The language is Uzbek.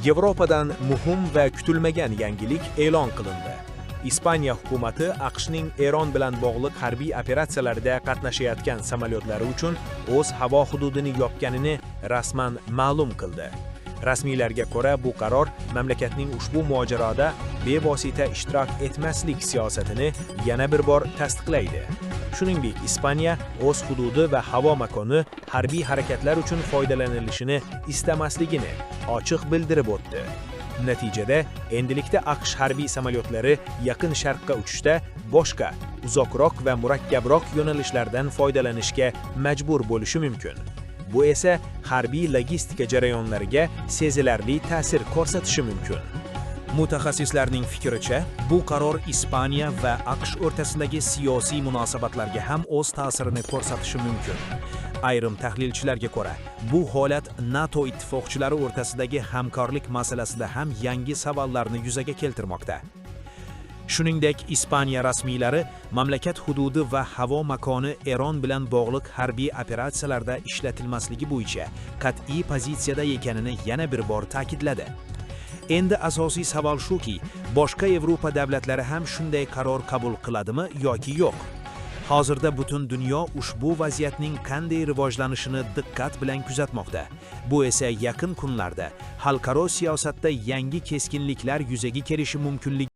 Yevropadan muhim va kutilmagan yangilik e'lon qilindi. Ispaniya hukumati AQShning Eron bilan bog'liq harbiy operatsiyalarida qatnashayotgan samolyotlari uchun o'z havo hududini yopganini rasman ma'lum qildi. Rasmiylarga ko'ra, bu qaror mamlakatning ushbu mojaroda bevosita ishtirok etmaslik siyosatini yana bir bor tasdiqlaydi. Shuningdek, Ispaniya o'z hududi va havo makoni harbiy harakatlar uchun foydalanilishini istamasligini ochiq bildirib o'tdi. Natijada, endilikda AQSh harbiy samolyotlari Yaqin Sharqqa uchishda boshqa, uzoqroq va murakkabroq yo'nalishlardan foydalanishga majbur bo'lishi mumkin. Bu esa harbiy logistika jarayonlariga sezilarli ta'sir ko'rsatishi mumkin. Mutaxassislarning fikricha, bu qaror Ispaniya va AQSh o'rtasidagi siyosiy munosabatlarga ham o'z ta'sirini ko'rsatishi mumkin. Ayrim tahlilchilarga ko'ra, bu holat NATO ittifoqchilari o'rtasidagi hamkorlik masalasida ham yangi savollarni yuzaga keltirmoqda. Shuningdek, Ispaniya rasmiylari mamlakat hududi va havo makoni Eron bilan bog'liq harbiy operatsiyalarda ishlatilmasligi bo'yicha qat'iy pozitsiyada ekanini yana bir bor ta'kidladi. Endi asosiy savol shuki, boshqa Yevropa davlatlari ham shunday qaror qabul qiladimi yoki yo'q? Hozirda butun dunyo ushbu vaziyatning qanday rivojlanishini diqqat bilan kuzatmoqda. Bu esa yaqin kunlarda xalqaro siyosatda yangi keskinliklar yuzaga kelishi mumkinligi